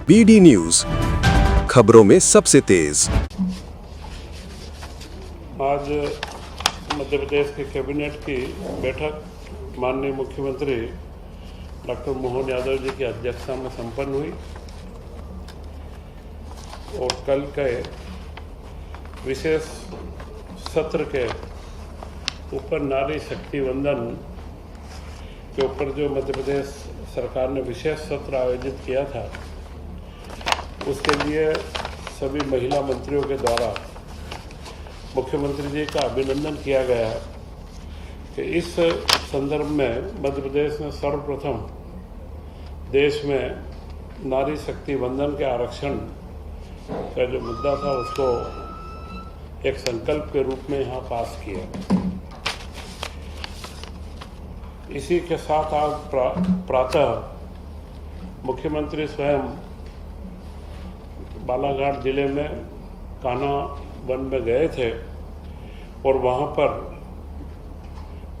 BD news, खबरों में सबसे तेज। आज मध्य प्रदेश के कैबिनेट की बैठक माननीय मुख्यमंत्री डॉक्टर मोहन यादव जी की अध्यक्षता में संपन्न हुई और कल के विशेष सत्र के ऊपर नारी शक्ति वंदन के ऊपर जो मध्य प्रदेश सरकार ने विशेष सत्र आयोजित किया था, उसके लिए सभी महिला मंत्रियों के द्वारा मुख्यमंत्री जी का अभिनंदन किया गया कि इस संदर्भ में मध्य प्रदेश ने सर्वप्रथम देश में नारी शक्ति वंदन के आरक्षण का जो मुद्दा था उसको एक संकल्प के रूप में यहाँ पास किया। इसी के साथ आज प्रातः मुख्यमंत्री स्वयं बालाघाट जिले में कान्हा वन में गए थे और वहाँ पर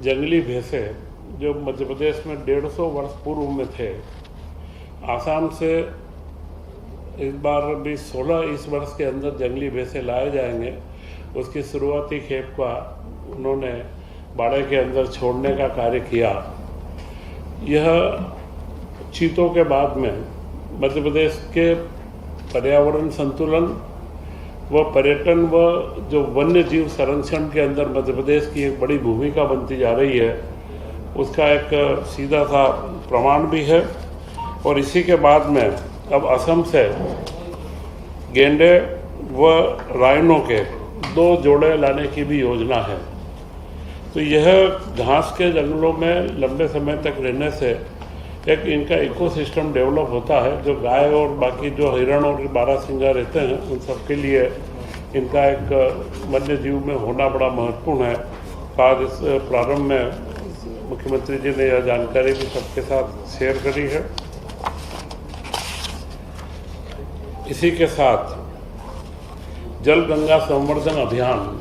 जंगली भैंसें जो मध्य प्रदेश में 150 वर्ष पूर्व में थे, आसाम से इस बार भी 16 इस वर्ष के अंदर जंगली भैंसें लाए जाएंगे, उसकी शुरुआती खेप का उन्होंने बाड़े के अंदर छोड़ने का कार्य किया। यह चीतों के बाद में मध्य प्रदेश के पर्यावरण संतुलन व पर्यटन व जो वन्य जीव संरक्षण के अंदर मध्य प्रदेश की एक बड़ी भूमिका बनती जा रही है, उसका एक सीधा सा प्रमाण भी है। और इसी के बाद में अब असम से गेंडे व राइनो के 2 जोड़े लाने की भी योजना है। तो यह घास के जंगलों में लंबे समय तक रहने से एक इनका इकोसिस्टम डेवलप होता है, जो गाय और बाकी जो हिरण और बारहसिंगा रहते हैं उन सब के लिए इनका एक वन्य जीव में होना बड़ा महत्वपूर्ण है। आज इस प्रारंभ में मुख्यमंत्री जी ने यह जानकारी भी सबके साथ शेयर करी है। इसी के साथ जल गंगा संवर्धन अभियान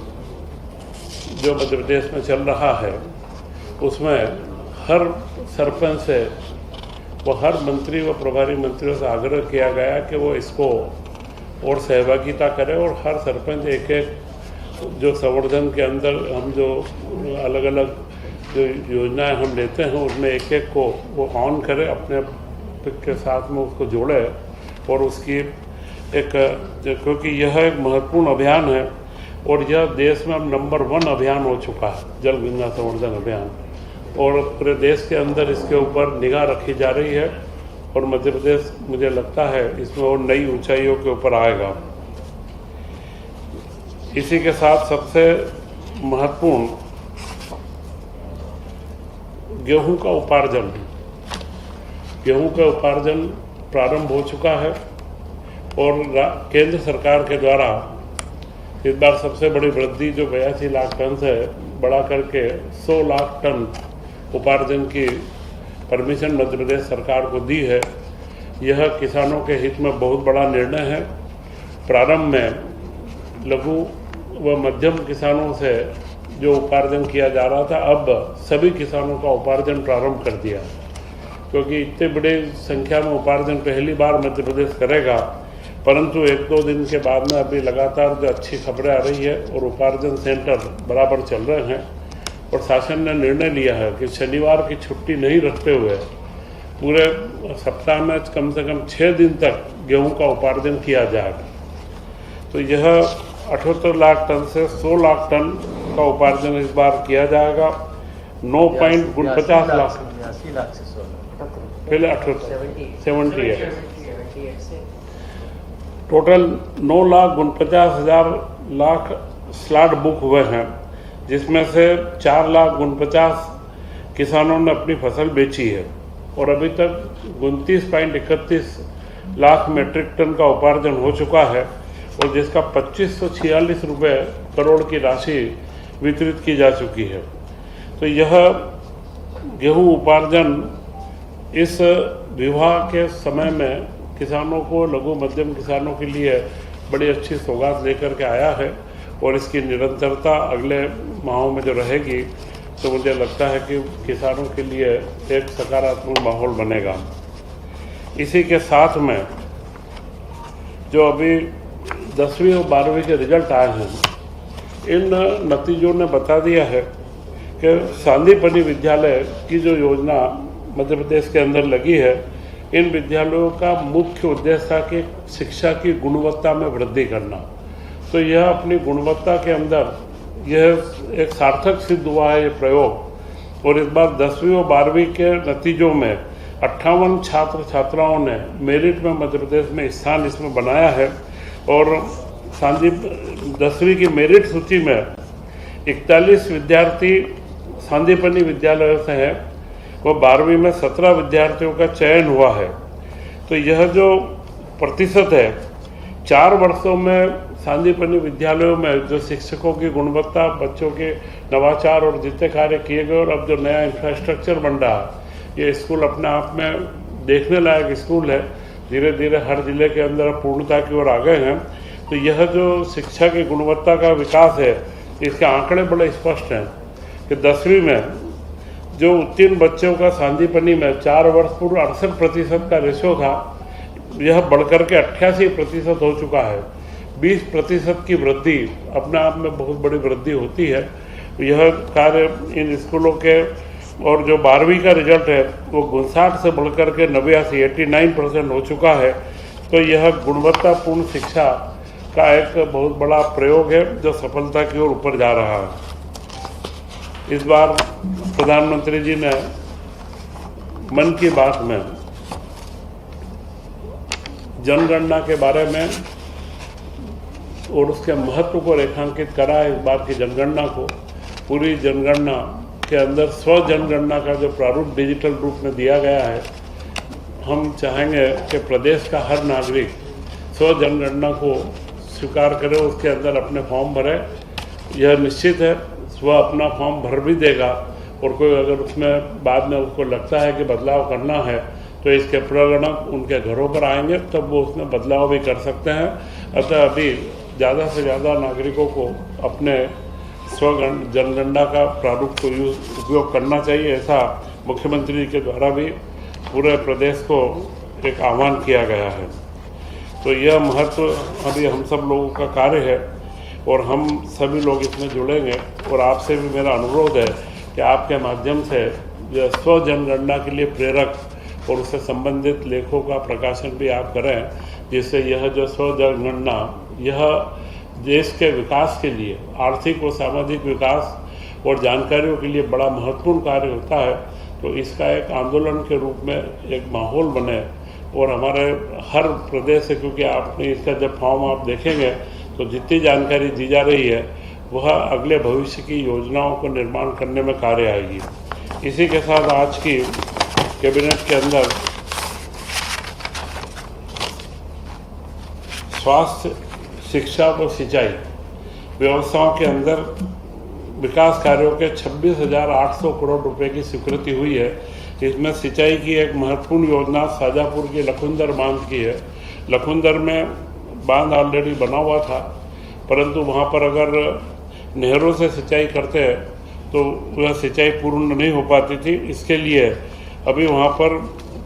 जो मध्य प्रदेश में चल रहा है, उसमें हर सरपंच से व हर मंत्री व प्रभारी मंत्रियों से आग्रह किया गया कि वो इसको और सहभागिता करें और हर सरपंच एक जो संवर्धन के अंदर हम जो अलग अलग जो योजनाएं हम लेते हैं उसमें एक को वो ऑन करे, अपने के साथ में उसको जोड़े और उसकी एक, क्योंकि यह एक महत्वपूर्ण अभियान है और यह देश में अब नंबर 1 अभियान हो चुका है, जल गंगा संवर्धन अभियान, और पूरे देश के अंदर इसके ऊपर निगाह रखी जा रही है और मध्य प्रदेश मुझे लगता है इसमें और नई ऊंचाइयों के ऊपर आएगा। इसी के साथ सबसे महत्वपूर्ण गेहूं का उपार्जन प्रारंभ हो चुका है और केंद्र सरकार के द्वारा इस बार सबसे बड़ी वृद्धि जो 82 लाख टन से बढ़ा करके 100 लाख टन उपार्जन की परमिशन मध्य प्रदेश सरकार को दी है। यह किसानों के हित में बहुत बड़ा निर्णय है। प्रारंभ में लघु व मध्यम किसानों से जो उपार्जन किया जा रहा था, अब सभी किसानों का उपार्जन प्रारंभ कर दिया, क्योंकि इतने बड़े संख्या में उपार्जन पहली बार मध्य प्रदेश करेगा। परंतु 1-2 दिन के बाद में अभी लगातार जो अच्छी खबरें आ रही है और उपार्जन सेंटर बराबर चल रहे हैं और शासन ने निर्णय लिया है कि शनिवार की छुट्टी नहीं रखते हुए पूरे सप्ताह में कम से कम 6 दिन तक गेहूं का उपार्जन किया जाएगा। तो यह 78 लाख टन से 100 लाख टन का उपार्जन इस बार किया जाएगा। 9.49 लाख, पहले 78 टोटल 9,49,000 स्लॉट बुक हुए हैं, जिसमें से 4,49,000 किसानों ने अपनी फसल बेची है और अभी तक 29.31 लाख मीट्रिक टन का उपार्जन हो चुका है और जिसका 2546 रुपये करोड़ की राशि वितरित की जा चुकी है। तो यह गेहूं उपार्जन इस विवाह के समय में किसानों को, लघु मध्यम किसानों के लिए बड़ी अच्छी सौगात लेकर के आया है और इसकी निरंतरता अगले माहों में जो रहेगी तो मुझे लगता है कि किसानों के लिए एक सकारात्मक माहौल बनेगा। इसी के साथ में जो अभी 10वीं और 12वीं के रिजल्ट आए हैं, इन नतीजों ने बता दिया है कि सांदीपनि विद्यालय की जो योजना मध्य प्रदेश के अंदर लगी है, इन विद्यालयों का मुख्य उद्देश्य था कि शिक्षा की गुणवत्ता में वृद्धि करना। तो यह अपनी गुणवत्ता के अंदर यह एक सार्थक सिद्ध हुआ है ये प्रयोग। और इस बार 10वीं और 12वीं के नतीजों में 58 छात्र छात्राओं ने मेरिट में मध्य प्रदेश में स्थान इसमें बनाया है। और 10वीं की मेरिट सूची में 41 विद्यार्थी सांदीपनि विद्यालय से हैं, वो 12वीं में 17 विद्यार्थियों का चयन हुआ है। तो यह जो प्रतिशत है, 4 वर्षों में सांदीपनि विद्यालयों में जो शिक्षकों की गुणवत्ता, बच्चों के नवाचार और जितने कार्य किए गए, और अब जो नया इंफ्रास्ट्रक्चर बन रहा है, ये स्कूल अपने आप में देखने लायक स्कूल है। धीरे धीरे हर जिले के अंदर पूर्णता की ओर आ गए हैं। तो यह जो शिक्षा की गुणवत्ता का विकास है, इसके आंकड़े बड़े स्पष्ट हैं कि 10वीं में जो उत्तीर्ण बच्चों का सांदीपनि में 4 वर्ष पूर्व 68% का रेशो था, यह बढ़कर के 88% हो चुका है। 20% की वृद्धि अपने आप में बहुत बड़ी वृद्धि होती है। यह कार्य इन स्कूलों के, और जो 12वीं का रिजल्ट है वो 59 से बढ़कर के 89% हो चुका है। तो यह गुणवत्तापूर्ण शिक्षा का एक बहुत बड़ा प्रयोग है जो सफलता की ओर ऊपर जा रहा है। इस बार प्रधानमंत्री जी ने मन की बात में जनगणना के बारे में और उसके महत्व को रेखांकित करा है। इस बार की जनगणना को, पूरी जनगणना के अंदर स्व जनगणना का जो प्रारूप डिजिटल रूप में दिया गया है, हम चाहेंगे कि प्रदेश का हर नागरिक स्व जनगणना को स्वीकार करे, उसके अंदर अपने फॉर्म भरे। यह निश्चित है वह अपना फॉर्म भर भी देगा, और कोई अगर उसमें बाद में उसको लगता है कि बदलाव करना है तो इसके प्रगणक उनके घरों पर आएंगे, तब वो उसमें बदलाव भी कर सकते हैं। अतः अभी ज़्यादा से ज़्यादा नागरिकों को अपने स्व जनगणना का प्रारूप को उपयोग करना चाहिए, ऐसा मुख्यमंत्री जी के द्वारा भी पूरे प्रदेश को एक आह्वान किया गया है। तो यह महत्व अभी हम सब लोगों का कार्य है और हम सभी लोग इसमें जुड़ेंगे। और आपसे भी मेरा अनुरोध है कि आपके माध्यम से जो स्व जनगणना के लिए प्रेरक और उससे संबंधित लेखों का प्रकाशन भी आप करें, जिससे यह जो स्व जनगणना यह देश के विकास के लिए, आर्थिक और सामाजिक विकास और जानकारियों के लिए बड़ा महत्वपूर्ण कार्य होता है। तो इसका एक आंदोलन के रूप में एक माहौल बने और हमारे हर प्रदेश से, क्योंकि आपने इसका जब फॉर्म आप देखेंगे तो जितनी जानकारी दी जा रही है वह अगले भविष्य की योजनाओं को निर्माण करने में कार्य आएगी। इसी के साथ आज की कैबिनेट के अंदर स्वास्थ्य, शिक्षा व सिंचाई व्यवस्थाओं के अंदर विकास कार्यों के 26,800 करोड़ रुपए की स्वीकृति हुई है। इसमें सिंचाई की एक महत्वपूर्ण योजना शाजापुर के लखुंदर बांध की है। लखुंदर में बांध ऑलरेडी बना हुआ था, परंतु वहाँ पर अगर नहरों से सिंचाई करते हैं तो वह सिंचाई पूर्ण नहीं हो पाती थी। इसके लिए अभी वहाँ पर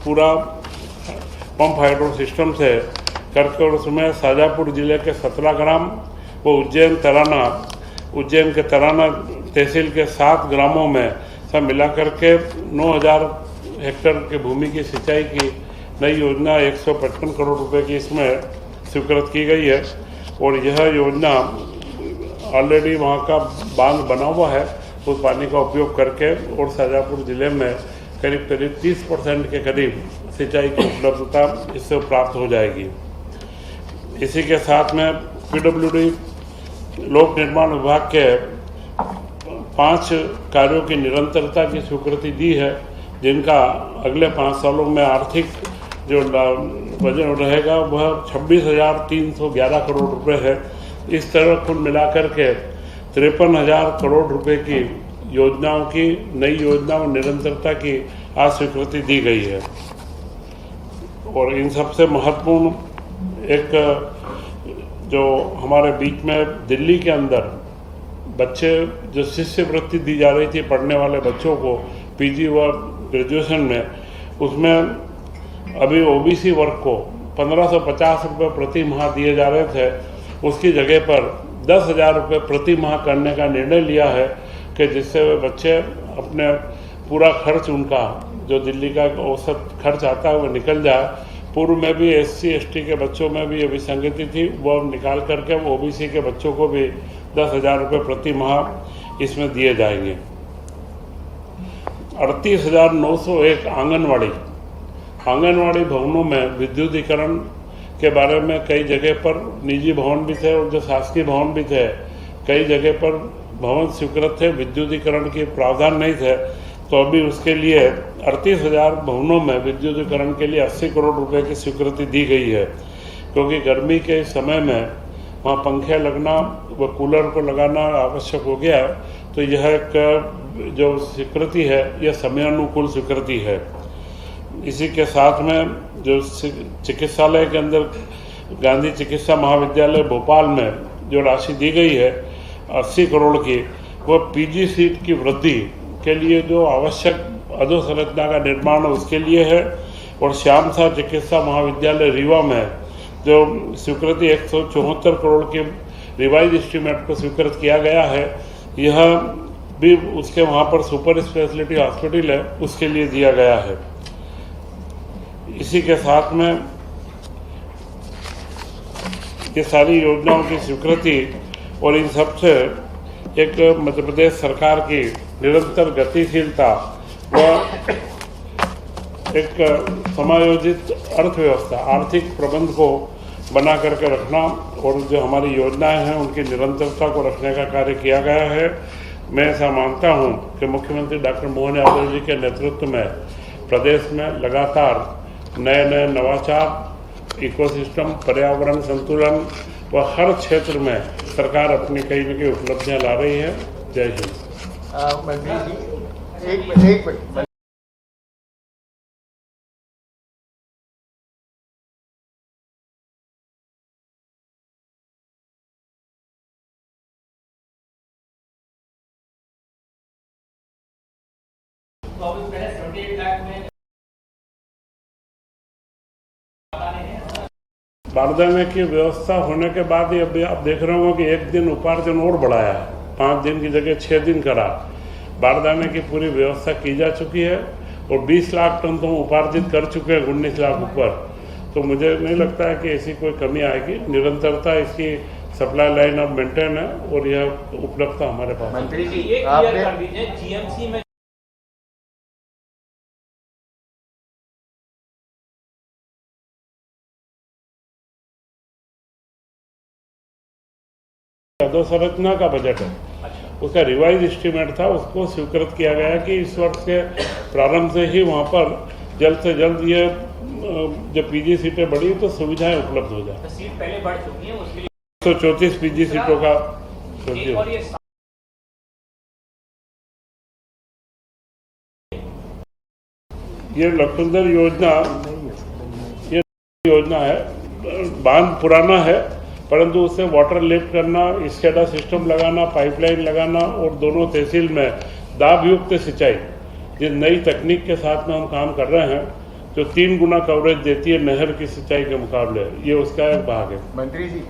पूरा पंप हाइड्रो सिस्टम से करके, और उसमें शाजापुर जिले के 17 ग्राम व उज्जैन के तराना तहसील के 7 ग्रामों में सब मिला करके 9,000 हेक्टेयर की भूमि की सिंचाई की नई योजना 155 करोड़ रुपए की इसमें स्वीकृत की गई है। और यह योजना ऑलरेडी वहाँ का बांध बना हुआ है, उस पानी का उपयोग करके और शाजापुर जिले में करीब 30% के करीब सिंचाई की उपलब्धता इससे प्राप्त हो जाएगी। इसी के साथ में PWD लोक निर्माण विभाग के 5 कार्यों की निरंतरता की स्वीकृति दी है, जिनका अगले 5 सालों में आर्थिक जो वजन रहेगा वह 26,311 करोड़ रुपए है। इस तरह कुल मिलाकर के 53,000 करोड़ रुपए की योजनाओं की, नई योजनाओं निरंतरता की आज स्वीकृति दी गई है। और इन सबसे महत्वपूर्ण एक जो हमारे बीच में दिल्ली के अंदर बच्चे जो शिष्यवृत्ति दी जा रही थी पढ़ने वाले बच्चों को PG व ग्रेजुएशन में, उसमें अभी OBC वर्ग को 1550 रुपये प्रति माह दिए जा रहे थे, उसकी जगह पर 10,000 रुपये प्रति माह करने का निर्णय लिया है कि जिससे वे बच्चे अपने पूरा खर्च उनका जो दिल्ली का औसत खर्च आता है वो निकल जाए। पूर्व में भी SC ST के बच्चों में भी ये विसंगति थी, वो निकाल करके OBC के बच्चों को भी 10,000 रुपये प्रति माह इसमें दिए जाएंगे। 38,901 आंगनवाड़ी भवनों में विद्युतीकरण के बारे में कई जगह पर निजी भवन भी थे और जो शासकीय भवन भी थे, कई जगह पर भवन स्वीकृत थे, विद्युतीकरण के प्रावधान नहीं थे। तो अभी उसके लिए 38,000 भवनों में विद्युतीकरण के लिए 80 करोड़ रुपए की स्वीकृति दी गई है, क्योंकि गर्मी के समय में वहाँ पंखे लगना व कूलर को लगाना आवश्यक हो गया। तो यह एक जो स्वीकृति है यह समयानुकूल स्वीकृति है। इसी के साथ में जो चिकित्सालय के अंदर गांधी चिकित्सा महाविद्यालय भोपाल में जो राशि दी गई है 80 करोड़ की, वह PG सीट की वृद्धि के लिए जो आवश्यक अधोसंरचना का निर्माण उसके लिए है। और श्याम साह चिकित्सा महाविद्यालय रीवा में जो स्वीकृति 174 करोड़ के रिवाइज एस्टीमेट को स्वीकृत किया गया है, यह भी उसके वहाँ पर सुपर स्पेशलिटी हॉस्पिटल है उसके लिए दिया गया है। इसी के साथ में ये सारी योजनाओं की स्वीकृति और इन सब से एक मध्य प्रदेश सरकार की निरंतर गतिशीलता व एक समायोजित अर्थव्यवस्था आर्थिक प्रबंध को बना करके रखना और जो हमारी योजनाएं हैं उनकी निरंतरता को रखने का कार्य किया गया है। मैं ऐसा मानता हूं कि मुख्यमंत्री डॉक्टर मोहन यादव जी के नेतृत्व में प्रदेश में लगातार नए नवाचार, इकोसिस्टम, पर्यावरण संतुलन व हर क्षेत्र में सरकार अपनी कई न कई उपलब्धियां ला रही है। जय हिंद। मंत्री जी एक मिनट बारदाने की व्यवस्था होने के बाद ही अभी आप देख रहे हो कि एक दिन उपार्जन और बढ़ाया है, 5 दिन की जगह 6 दिन करा। बारदाने की पूरी व्यवस्था की जा चुकी है और 20 लाख टन तो हम उपार्जित कर चुके हैं, 19 लाख ऊपर। तो मुझे नहीं लगता है कि ऐसी कोई कमी आएगी। निरंतरता इसकी सप्लाई लाइन अब मेंटेन है और यह उपलब्धता हमारे पास। मंत्री जी ये क्लियर कर दीजिए, GMC में अधोसंरचना का बजट है, उसका रिवाइज एस्टीमेट था, उसको स्वीकृत किया गया कि इस वर्ष के प्रारंभ से ही वहाँ पर जल्द से जल्द ये जब PG सीटें बढ़ी तो सुविधाएं उपलब्ध हो जाए। सीट पहले बढ़ चुकी है, उसके लिए 134 PG सीटों का और ये लखनदर योजना है। बांध पुराना है परंतु उससे वाटर लिफ्ट करना, स्केडा सिस्टम लगाना, पाइपलाइन लगाना और दोनों तहसील में दाब युक्त सिंचाई, जिस नई तकनीक के साथ में हम काम कर रहे हैं जो 3 गुना कवरेज देती है नहर की सिंचाई के मुकाबले, ये उसका एक भाग है। मंत्री जी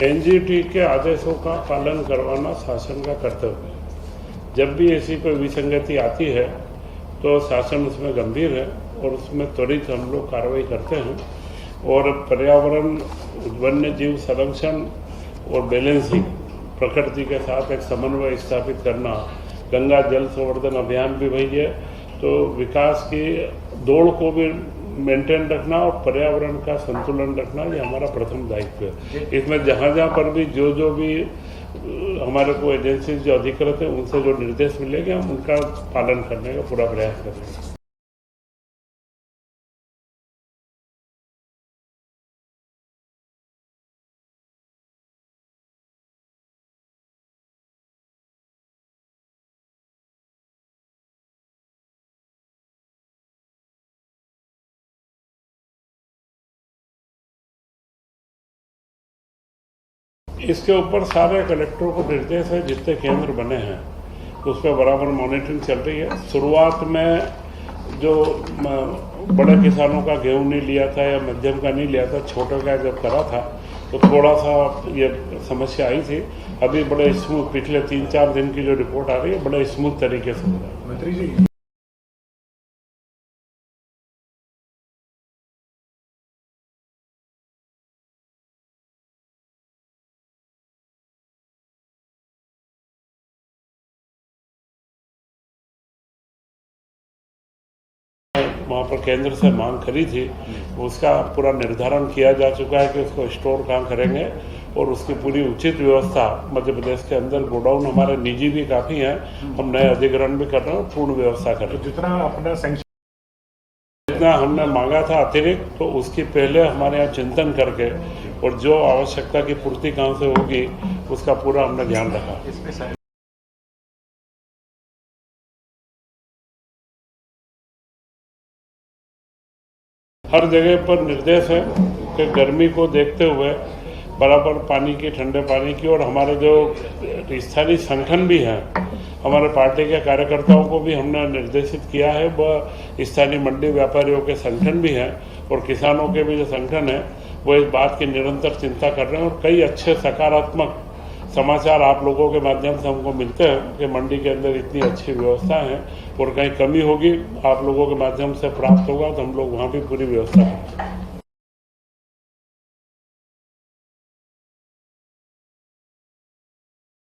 NGT के आदेशों का पालन करवाना शासन का कर्तव्य है। जब भी ऐसी कोई विसंगति आती है तो शासन उसमें गंभीर है और उसमें त्वरित हम लोग कार्रवाई करते हैं। और पर्यावरण, वन्य जीव संरक्षण और बैलेंसिंग, प्रकृति के साथ एक समन्वय स्थापित करना, गंगा जल संवर्धन अभियान भी वही है। तो विकास की दौड़ को भी मेंटेन रखना और पर्यावरण का संतुलन रखना ये हमारा प्रथम दायित्व है। इसमें जहाँ जहाँ पर भी जो भी हमारे को एजेंसी जो अधिकृत है उनसे जो निर्देश मिलेंगे हम उनका पालन करने का पूरा प्रयास करेंगे। इसके ऊपर सारे कलेक्टरों को निर्देश है, जितने केंद्र बने हैं उस पर बराबर मॉनिटरिंग चल रही है। शुरुआत में जो बड़े किसानों का गेहूं नहीं लिया था या मध्यम का नहीं लिया था, छोटे का जब करा था तो थोड़ा सा ये समस्या आई थी। अभी बड़े स्मूथ, पिछले 3-4 दिन की जो रिपोर्ट आ रही है, बड़े स्मूथ तरीके से हो रहा है। मंत्री जी, वहाँ पर केंद्र से मांग करी थी, उसका पूरा निर्धारण किया जा चुका है कि उसको स्टोर कहाँ करेंगे और उसकी पूरी उचित व्यवस्था मध्य प्रदेश के अंदर। गोडाउन हमारे निजी भी काफ़ी हैं, हम नए अधिग्रहण भी कर रहे हैं, पूर्ण व्यवस्था कर रहे हैं। जितना अपना सैंक्शन जितना हमने मांगा था अतिरिक्त, तो उसकी पहले हमारे यहाँ चिंतन करके और जो आवश्यकता की पूर्ति कहाँ से होगी उसका पूरा हमने ध्यान रखा। हर जगह पर निर्देश है कि गर्मी को देखते हुए बराबर पानी की, ठंडे पानी की, और हमारे जो स्थानीय संगठन भी हैं, हमारे पार्टी के कार्यकर्ताओं को भी हमने निर्देशित किया है। वह स्थानीय मंडी व्यापारियों के संगठन भी हैं और किसानों के भी जो संगठन हैं वो इस बात की निरंतर चिंता कर रहे हैं। और कई अच्छे सकारात्मक समाचार आप लोगों के माध्यम से हमको मिलते हैं कि मंडी के अंदर इतनी अच्छी व्यवस्था है, और कहीं कमी होगी आप लोगों के माध्यम से प्राप्त होगा तो हम लोग वहाँ भी पूरी व्यवस्था करेंगे।